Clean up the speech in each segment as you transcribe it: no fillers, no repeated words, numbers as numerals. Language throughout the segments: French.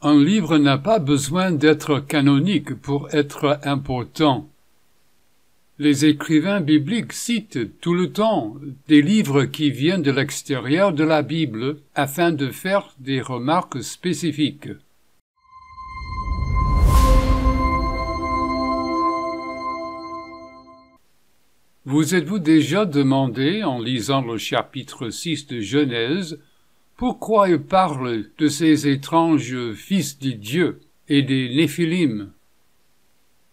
Un livre n'a pas besoin d'être canonique pour être important. Les écrivains bibliques citent tout le temps des livres qui viennent de l'extérieur de la Bible afin de faire des remarques spécifiques. Vous êtes-vous déjà demandé, en lisant le chapitre 6 de Genèse, pourquoi il parle de ces étranges fils de Dieu et des Néphilim?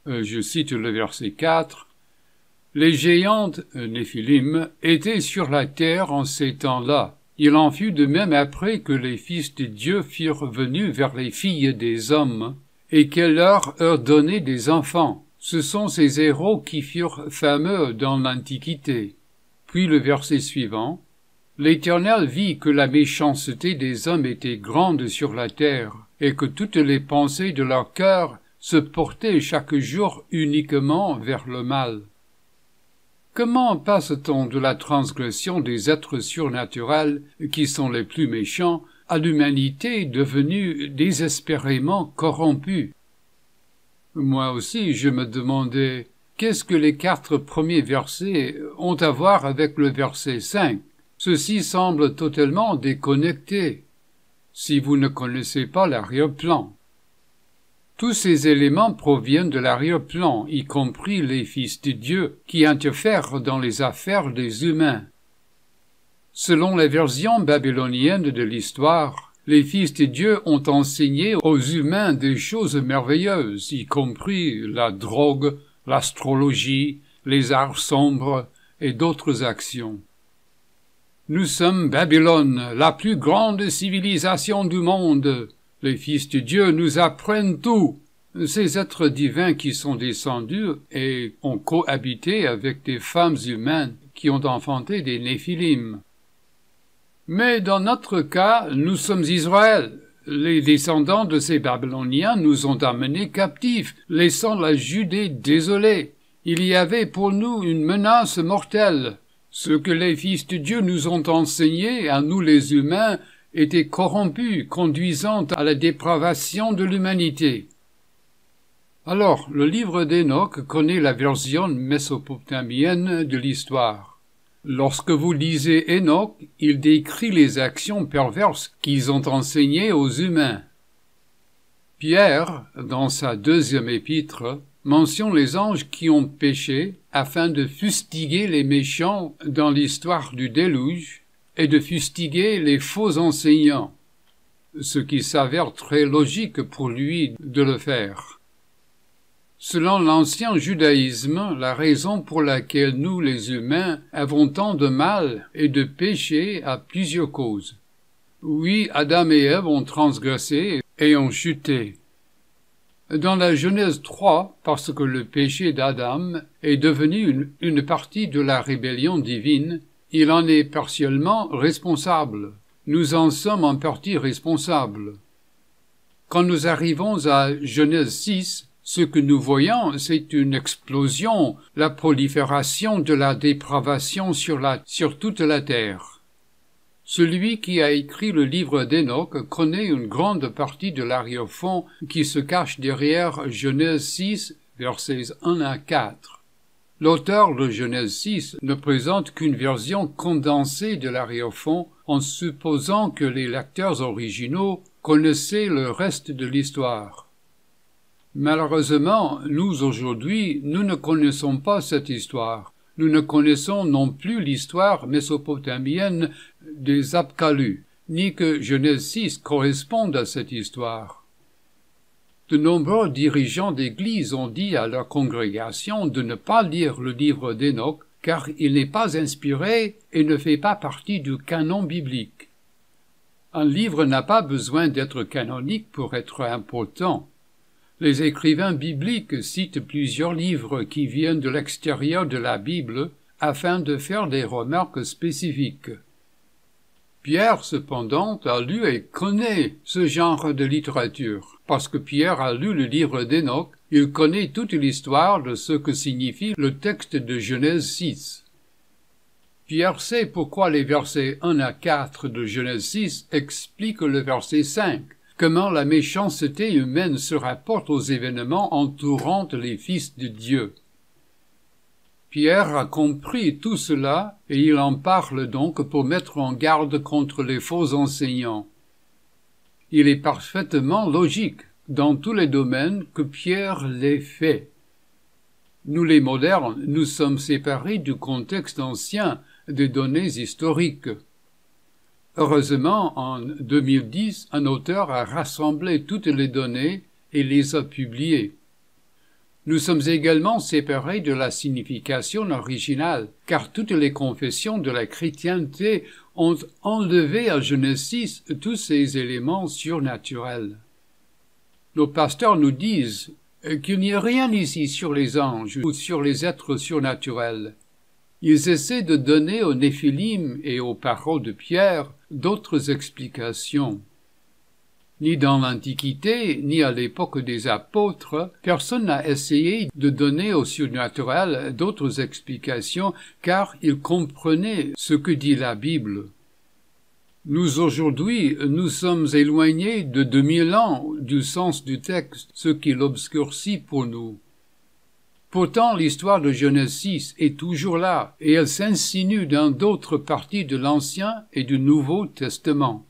Je cite le verset 4. Les géantes, Néphilim, étaient sur la terre en ces temps-là. Il en fut de même après que les fils de Dieu furent venus vers les filles des hommes, et qu'elles leur eurent donné des enfants. Ce sont ces héros qui furent fameux dans l'Antiquité. Puis le verset suivant. L'Éternel vit que la méchanceté des hommes était grande sur la terre, et que toutes les pensées de leur cœur se portaient chaque jour uniquement vers le mal. Comment passe-t-on de la transgression des êtres surnaturels, qui sont les plus méchants, à l'humanité devenue désespérément corrompue? Moi aussi, je me demandais, qu'est-ce que les 4 premiers versets ont à voir avec le verset 5? Ceci semble totalement déconnecté, si vous ne connaissez pas l'arrière-plan. Tous ces éléments proviennent de l'arrière-plan, y compris les fils de Dieu, qui interfèrent dans les affaires des humains. Selon la version babylonienne de l'histoire, les fils de Dieu ont enseigné aux humains des choses merveilleuses, y compris la drogue, l'astrologie, les arts sombres et d'autres actions. Nous sommes Babylone, la plus grande civilisation du monde. Les fils de Dieu nous apprennent tout. Ces êtres divins qui sont descendus et ont cohabité avec des femmes humaines qui ont enfanté des Néphilim. Mais dans notre cas, nous sommes Israël. Les descendants de ces Babyloniens nous ont amenés captifs, laissant la Judée désolée. Il y avait pour nous une menace mortelle. Ce que les fils de Dieu nous ont enseigné, à nous les humains, était corrompu, conduisant à la dépravation de l'humanité. Alors, le livre d'Enoch connaît la version mésopotamienne de l'histoire. Lorsque vous lisez Enoch, il décrit les actions perverses qu'ils ont enseignées aux humains. Pierre, dans sa 2e épître, mentionne les anges qui ont péché afin de fustiguer les méchants dans l'histoire du déluge et de fustiguer les faux enseignants, ce qui s'avère très logique pour lui de le faire. Selon l'ancien judaïsme, la raison pour laquelle nous, les humains, avons tant de mal et de péché a plusieurs causes. Oui, Adam et Ève ont transgressé et ont chuté. Dans la Genèse 3, parce que le péché d'Adam est devenu une partie de la rébellion divine, il en est partiellement responsable. Nous en sommes en partie responsables. Quand nous arrivons à Genèse 6, ce que nous voyons, c'est une explosion, la prolifération de la dépravation sur toute la terre. Celui qui a écrit le livre d'Enoch connaît une grande partie de l'arrière-fond qui se cache derrière Genèse 6, versets 1 à 4. L'auteur de Genèse 6 ne présente qu'une version condensée de l'arrière-fond en supposant que les lecteurs originaux connaissaient le reste de l'histoire. Malheureusement, nous aujourd'hui, nous ne connaissons pas cette histoire. Nous ne connaissons non plus l'histoire mésopotamienne des Apkalus, ni que Genèse 6 corresponde à cette histoire. De nombreux dirigeants d'Église ont dit à leur congrégation de ne pas lire le livre d'Enoch, car il n'est pas inspiré et ne fait pas partie du canon biblique. Un livre n'a pas besoin d'être canonique pour être important. Les écrivains bibliques citent plusieurs livres qui viennent de l'extérieur de la Bible afin de faire des remarques spécifiques. Pierre, cependant, a lu et connaît ce genre de littérature. Parce que Pierre a lu le livre d'Enoch, il connaît toute l'histoire de ce que signifie le texte de Genèse 6. Pierre sait pourquoi les versets 1 à 4 de Genèse 6 expliquent le verset 5, comment la méchanceté humaine se rapporte aux événements entourant les fils de Dieu. Pierre a compris tout cela et il en parle donc pour mettre en garde contre les faux enseignants. Il est parfaitement logique, dans tous les domaines, que Pierre l'ait fait. Nous les modernes, nous sommes séparés du contexte ancien des données historiques. Heureusement, en 2010, un auteur a rassemblé toutes les données et les a publiées. Nous sommes également séparés de la signification originale, car toutes les confessions de la chrétienté ont enlevé à Genèse 6 tous ces éléments surnaturels. Nos pasteurs nous disent qu'il n'y a rien ici sur les anges ou sur les êtres surnaturels. Ils essaient de donner aux Néphilim et aux paroles de Pierre d'autres explications. Ni dans l'Antiquité, ni à l'époque des apôtres, personne n'a essayé de donner au surnaturel d'autres explications, car ils comprenaient ce que dit la Bible. Nous, aujourd'hui, nous sommes éloignés de 2000 ans du sens du texte, ce qui l'obscurcit pour nous. Pourtant, l'histoire de Genèse 6 est toujours là, et elle s'insinue dans d'autres parties de l'Ancien et du Nouveau Testament.